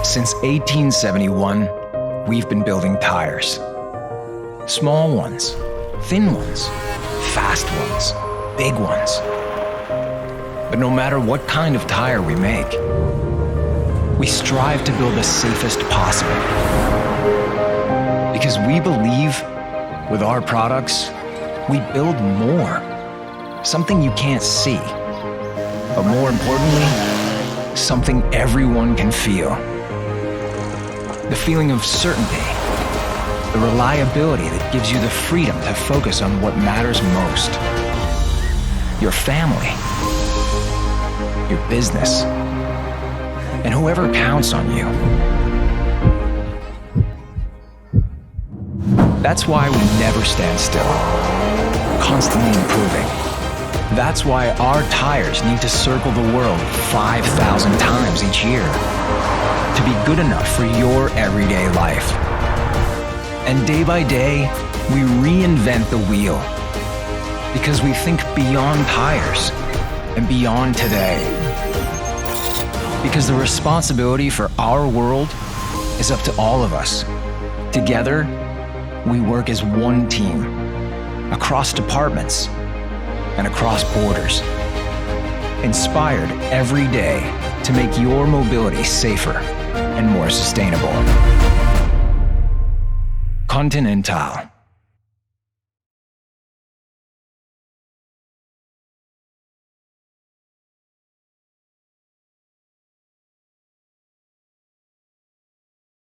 Since 1871, we've been building tires. Small ones, thin ones, fast ones, big ones. But no matter what kind of tire we make, we strive to build the safest possible. Because we believe with our products, we build more. Something you can't see. But more importantly, something everyone can feel. The feeling of certainty, the reliability that gives you the freedom to focus on what matters most. Your family, your business, and whoever counts on you. That's why we never stand still, constantly improving. That's why our tires need to circle the world 5,000 times each year to be good enough for your everyday life. And day by day, we reinvent the wheel because we think beyond tires and beyond today. Because the responsibility for our world is up to all of us. Together, we work as one team, across departments and across borders, inspired every day to make your mobility safer and more sustainable. Continental.